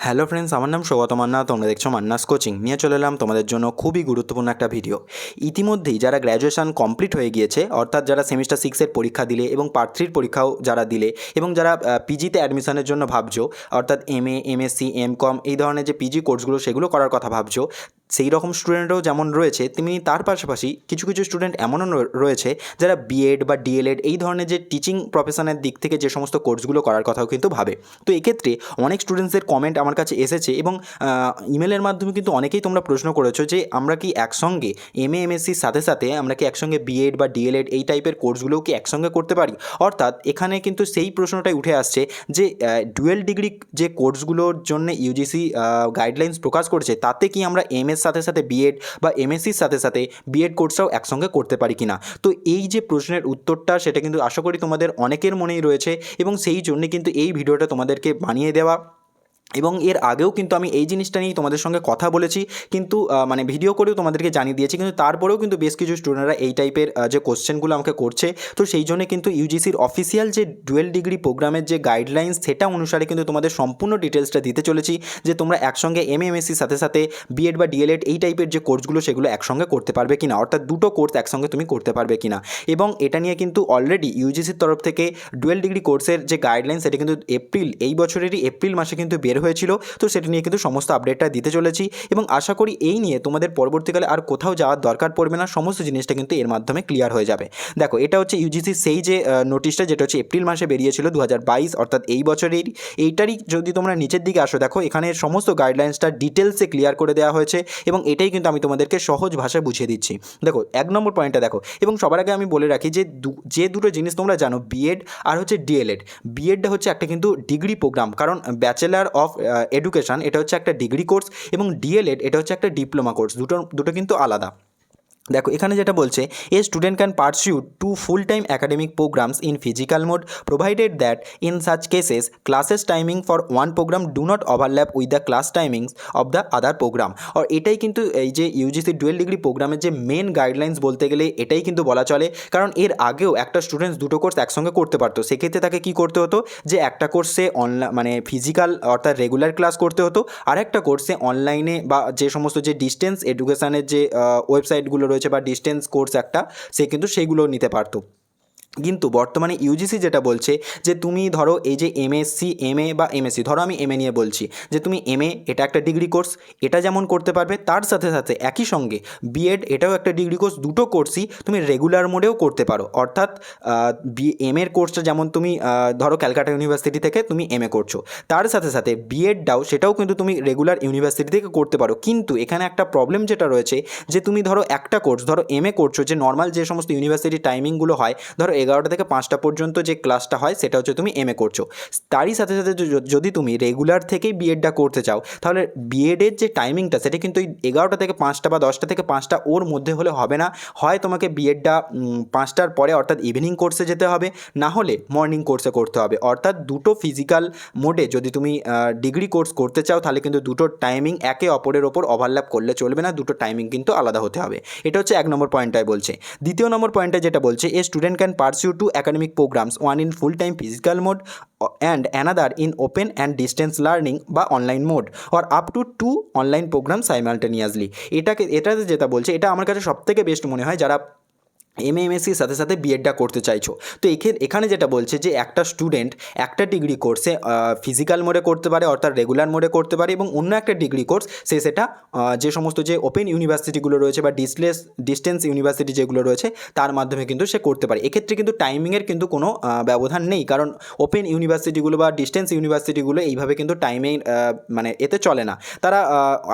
Hello friends, আমার নাম সৌগত মান্না। তোমরা দেখছো মান্নাস কোচিং নিয়ে চলে এলাম তোমাদের জন্য খুবই গুরুত্বপূর্ণ একটা ভিডিও। ইতিমধ্যেই যারা গ্র্যাজুয়েশন কমপ্লিট হয়ে গিয়েছে, অর্থাৎ যারা সেমিস্টার 6-এর পরীক্ষা দিলে এবং পার্ট 3-র পরীক্ষাও যারা দিলে এবং যারা পিজিতে অ্যাডমিশনের জন্য ভাবছো, অর্থাৎ এমএ, এমএসসি, এমকম এই ধরনের যে পিজি কোর্সগুলো সেগুলো করার কথা ভাবছো, সেই রকম স্টুডেন্টরাও যেমন রয়েছে, তেমনি তার পাশাপাশি কিছু কিছু স্টুডেন্ট এমনও রয়েছে যারা বিএড বা ডিএলএড এই ধরনের যে টিচিং প্রফেশনের দিক থেকে যে সমস্ত কোর্সগুলো করার কথাও কিন্তু ভাবে। তো এক্ষেত্রে অনেক স্টুডেন্টসদের কমেন্ট আমার কাছে এসেছে এবং ইমেলের মাধ্যমে কিন্তু অনেকেই তোমরা প্রশ্ন করেছো যে আমরা কি একসঙ্গে এমএ, এমএসসির সাথে সাথে আমরা কি একসঙ্গে বিএড বা ডিএলএড এই টাইপের কোর্সগুলোও কি একসঙ্গে করতে পারি। অর্থাৎ এখানে কিন্তু সেই প্রশ্নটাই উঠে আসছে যে ডুয়েল ডিগ্রি যে কোর্সগুলোর জন্য ইউজিসি গাইডলাইন্স প্রকাশ করেছে, তাতে কি আমরা এমএস সাথে সাথে বিএড বা এমএসসির সাথে সাথে বিএড কোর্সটাও একসঙ্গে করতে পারি কিনা। তো এই যে প্রশ্নের উত্তরটা, সেটা কিন্তু আশা করি তোমাদের অনেকের মনেই রয়েছে এবং সেই জন্যে কিন্তু এই ভিডিওটা তোমাদেরকে বানিয়ে দেওয়া। এবং এর আগেও কিন্তু আমি এই জিনিসটা নিয়েই তোমাদের সঙ্গে কথা বলেছি, কিন্তু মানে ভিডিও করেও তোমাদেরকে জানিয়ে দিয়েছি, কিন্তু তারপরেও কিন্তু বেশ কিছু স্টুডেন্টরা এই টাইপের যে কোশ্চেনগুলো আমাকে করছে। তো সেই জন্য কিন্তু ইউজিসির অফিসিয়াল যে ডুয়েল ডিগ্রি প্রোগ্রামের যে গাইডলাইন্স, সেটা অনুসারে কিন্তু তোমাদের সম্পূর্ণ ডিটেলসটা দিতে চলেছি যে তোমরা একসঙ্গে এমএমএসসির সাথে সাথে বিএড বা ডিএলএড এই টাইপের যে কোর্সগুলো সেগুলো একসঙ্গে করতে পারবে কিনা, অর্থাৎ দুটো কোর্স একসঙ্গে তুমি করতে পারবে কিনা। এবং এটা নিয়ে কিন্তু অলরেডি ইউজিসির তরফ থেকে ডুয়েল ডিগ্রি কোর্সের যে গাইডলাইন, সেটা কিন্তু এই বছরেরই এপ্রিল মাসে কিন্তু বের হয়েছিল। তো সেটা নিয়ে কিন্তু সমস্ত আপডেটটা দিতে চলেছি এবং আশা করি এই নিয়ে তোমাদের পরবর্তীকালে আর কোথাও যাওয়ার দরকার পড়বে না, সমস্ত জিনিসটা কিন্তু এর মাধ্যমে ক্লিয়ার হয়ে যাবে। দেখো, এটা হচ্ছে ইউজিসি সেই যে নোটিশটা, যেটা হচ্ছে এপ্রিল মাসে বেরিয়েছিল 2022, অর্থাৎ এই বছরের। এইটারই যদি তোমরা নিচের দিকে আসো, দেখো এখানে সমস্ত গাইডলাইন্সটা ডিটেলসে ক্লিয়ার করে দেওয়া হয়েছে এবং এটাই কিন্তু আমি তোমাদেরকে সহজ ভাষায় বুঝিয়ে দিচ্ছি। দেখো 1 নম্বর পয়েন্টটা দেখো, এবং সবার আগে আমি বলে রাখি যে দুটো জিনিস তোমরা জানো, বিএড আর হচ্ছে ডিএলএড। বিএডটা হচ্ছে একটা কিন্তু ডিগ্রি প্রোগ্রাম, কারণ ব্যাচেলার অফ এডুকেশন এটা হচ্ছে একটা ডিগ্রি কোর্স এবং ডিএলএড এটা হচ্ছে একটা ডিপ্লোমা কোর্স, দুটো কিন্তু আলাদা। দেখো এখানে যেটা বলছে, a student can pursue 2 full time academic programs in physical mode provided that in such cases classes timing for one program do not overlap with the class timings of the other program. আর এটাই কিন্তু এই যে UGC dual degree প্রোগ্রামের যে main guidelines বলতে গেলে এটাই কিন্তু বলা চলে, কারণ এর আগেও একটা স্টুডেন্টস দুটো কোর্স একসঙ্গে করতে পারতো। সেক্ষেত্রে তাকে কী করতে হতো, যে একটা কোর্সে অনলাইন মানে ফিজিক্যাল অর্থাৎ রেগুলার ক্লাস করতে হতো, আর একটা কোর্সে অনলাইনে বা যে সমস্ত যে ডিস্টেন্স এডুকেশানের যে ওয়েবসাইটগুলো রয়েছে বা ডিস্টেন্স কোর্স একটা, সে কিন্তু সেইগুলো নিতে পারতো। কিন্তু বর্তমানে ইউজিসি যেটা বলছে যে তুমি ধরো এই যে এমএসসি, এমএ বা এমএসসি, ধরো আমি এমএ নিয়ে বলছি, যে তুমি এমএ এটা একটা ডিগ্রি কোর্স, এটা যেমন করতে পারবে, তার সাথে সাথে একই সঙ্গে বিএড এটাও একটা ডিগ্রি কোর্স, দুটো কোর্সই তুমি রেগুলার মোডেও করতে পারো। অর্থাৎ এর কোর্সটা যেমন তুমি ধরো ক্যালকাটা ইউনিভার্সিটি থেকে তুমি এমএ করছো, তার সাথে সাথে বিএডটাও সেটাও কিন্তু তুমি রেগুলার ইউনিভার্সিটি থেকে করতে পারো। কিন্তু এখানে একটা প্রবলেম যেটা রয়েছে, যে তুমি ধরো একটা কোর্স, ধরো এমএ করছো, যে নর্মাল যে সমস্ত ইউনিভার্সিটি টাইমিংগুলো হয়, ধরো 11টা থেকে 5টা পর্যন্ত যে ক্লাসটা হয়, সেটা হচ্ছে তুমি এমএ করছো। তারই সাথে সাথে যদি তুমি রেগুলার থেকেই বিএডটা করতে চাও, তাহলে বিএডের যে টাইমিংটা সেটা কিন্তু ওই 11টা থেকে 5টা বা 10টা থেকে 5টা ওর মধ্যে হলে হবে না। হয় তোমাকে বিএডটা 5টার পরে অর্থাৎ ইভিনিং কোর্সে যেতে হবে, না হলে মর্নিং কোর্সে করতে হবে। অর্থাৎ দুটো ফিজিক্যাল মোডে যদি তুমি ডিগ্রি কোর্স করতে চাও, তাহলে কিন্তু দুটো টাইমিং একে অপরের ওপর ওভারল্যাপ করলে চলবে না, দুটো টাইমিং কিন্তু আলাদা হতে হবে। এটা হচ্ছে 1 নম্বর পয়েন্টটাই বলছে। দ্বিতীয় নম্বর পয়েন্টে যেটা বলছে, a student can pursue 2 academic programs, one in full time physical mode and another in open and distance learning বা online mode, or up to 2 online programme simultaneously. এটাতে যেটা বলছে, এটা আমার কাছে সবথেকে বেস্ট মনে হয় যারা এমএসসির সাথে সাথে বিএডটা করতে চাইছো। তো এখানে যেটা বলছে যে একটা স্টুডেন্ট একটা ডিগ্রি কোর্সে ফিজিক্যাল মোডে করতে পারে, অর্থাৎ রেগুলার মোডে করতে পারে, এবং অন্য একটা ডিগ্রি কোর্স সেটা যে সমস্ত যে ওপেন ইউনিভার্সিটিগুলো রয়েছে বা ডিস্টেন্স ইউনিভার্সিটি যেগুলো রয়েছে, তার মাধ্যমে কিন্তু সে করতে পারে। এক্ষেত্রে কিন্তু টাইমিংয়ের কিন্তু কোনো ব্যবধান নেই, কারণ ওপেন ইউনিভার্সিটিগুলো বা ডিস্টেন্স ইউনিভার্সিটিগুলো এইভাবে কিন্তু টাইমিং মানে এতে চলে না, তারা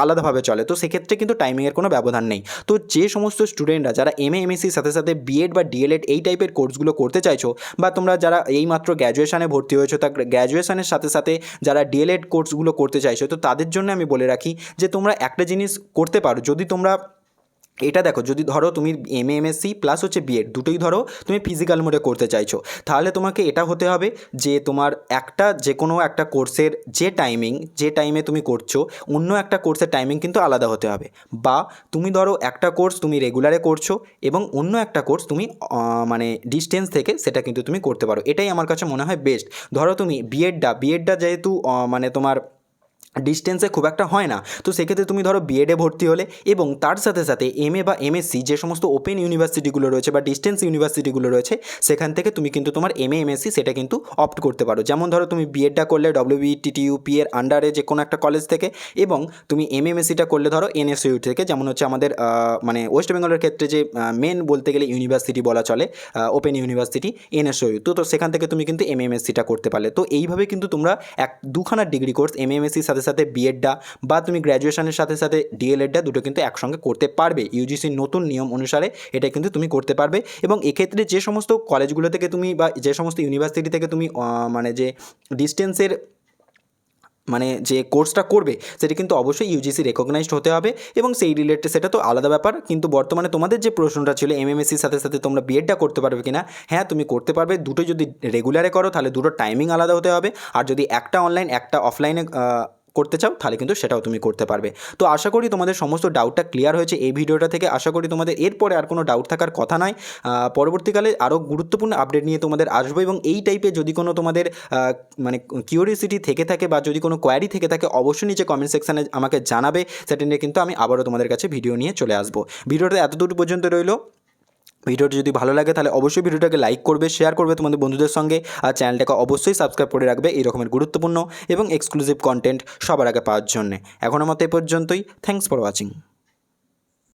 আলাদাভাবে চলে। তো সেক্ষেত্রে কিন্তু টাইমিংয়ের কোনো ব্যবধান নেই। তো যে সমস্ত স্টুডেন্টরা যারা এমএসসির সাথে সাথে বিএড বা ডিএলএড এই টাইপের কোর্সগুলো করতে চাইছো, বা তোমরা যারা এইমাত্র গ্র্যাজুয়েশনে ভর্তি হয়েছো, তা গ্র্যাজুয়েশনের সাথে সাথে যারা ডিএলএড কোর্সগুলো করতে চাইছো, তো তাদের জন্য আমি বলে রাখি যে তোমরা একটা জিনিস করতে পারো। যদি তোমরা এটা দেখো, যদি ধরো তুমি এমএসসি প্লাস হচ্ছে বিএড দুটোই ধরো তুমি ফিজিক্যাল মোডে করতে চাইছো, তাহলে তোমাকে এটা হতে হবে যে তোমার যে কোনো একটা কোর্সের যে টাইমে তুমি করছো, অন্য একটা কোর্সের টাইমিং কিন্তু আলাদা হতে হবে। বা তুমি ধরো একটা কোর্স তুমি রেগুলারে করছো এবং অন্য একটা কোর্স তুমি মানে ডিস্টেন্স থেকে সেটা কিন্তু তুমি করতে পারো। এটাই আমার কাছে মনে হয় বেস্ট। ধরো তুমি বিএডটা যেহেতু মানে তোমার ডিস্টেন্সে খুব একটা হয় না। তো সেক্ষেত্রে তুমি ধরো বিএডে ভর্তি হলে এবং তার সাথে সাথে এমএ বা এমএসসি যে সমস্ত ওপেন ইউনিভার্সিটিগুলো রয়েছে বা ডিস্টেন্স ইউনিভার্সিটিগুলো রয়েছে সেখান থেকে তুমি কিন্তু তোমার এমএ এমএসসি সেটা কিন্তু অপ্ট করতে পারো। যেমন ধরো তুমি বিএডটা করলে WBTTUP এর আন্ডারে যে কোনো একটা কলেজ থেকে, এবং তুমি এমএমএসসিটা করলে ধরো এনএসইউ থেকে, যেমন হচ্ছে আমাদের মানে ওয়েস্ট বেঙ্গলের ক্ষেত্রে যে মেন বলতে গেলে ইউনিভার্সিটি বলা চলে ওপেন ইউনিভার্সিটি এনএসইউ, তো সেখান থেকে তুমি কিন্তু এমএমএসসিটা করতে পারলে। তো এইভাবে কিন্তু তোমরা দুখানা ডিগ্রি কোর্স এমএমএসসির সাথে সাথে বিএডটা বা তুমি গ্র্যাজুয়েশনের সাথে সাথে ডিএলএডটা দুটো কিন্তু একসঙ্গে করতে পারবে। ইউজিসির নতুন নিয়ম অনুসারে এটা কিন্তু তুমি করতে পারবে। এবং এক্ষেত্রে যে সমস্ত কলেজগুলো থেকে তুমি বা যে সমস্ত ইউনিভার্সিটি থেকে তুমি মানে যে ডিস্টেন্সের মানে যে কোর্সটা করবে সেটা কিন্তু অবশ্যই ইউজিসি রেকগনাইজড হতে হবে, এবং সেই রিলেটেড সেটা তো আলাদা ব্যাপার। কিন্তু বর্তমানে তোমাদের যে প্রশ্নটা ছিল এমএমএসসির সাথে সাথে তোমরা বিএডটা করতে পারবে কিনা, হ্যাঁ তুমি করতে পারবে। দুটো যদি রেগুলারে করো তাহলে দুটো টাইমিং আলাদা হতে হবে, আর যদি একটা অনলাইন একটা অফলাইনে করতে চাও তাহলে কিন্তু সেটাও তুমি করতে পারবে। তো আশা করি তোমাদের সমস্ত ডাউটটা ক্লিয়ার হয়েছে এই ভিডিওটা থেকে। আশা করি তোমাদের এরপরে আর কোনো ডাউট থাকার কথা নয়। পরবর্তীকালে আরও গুরুত্বপূর্ণ আপডেট নিয়ে তোমাদের আসবো, এবং এই টাইপের যদি কোনো তোমাদের মানে কিউরিওসিটি থেকে থাকে বা যদি কোনো কোয়ারি থেকে থাকে অবশ্যই নিচে কমেন্ট সেকশানে আমাকে জানাবে। সেটা নিয়ে কিন্তু আমি আবারও তোমাদের কাছে ভিডিও নিয়ে চলে আসবো। ভিডিওটা এতদূর পর্যন্ত রইলো। ভিডিওটি যদি ভালো লাগে তাহলে অবশ্যই ভিডিওটাকে লাইক করবে, শেয়ার করবে তোমাদের বন্ধুদের সঙ্গে, আর চ্যানেলটাকে অবশ্যই সাবস্ক্রাইব করে রাখবে এই রকমের গুরুত্বপূর্ণ এবং এক্সক্লুসিভ কন্টেন্ট সবার আগে পাওয়ার জন্যে। এখনের মতো এই পর্যন্তই। Thanks for watching.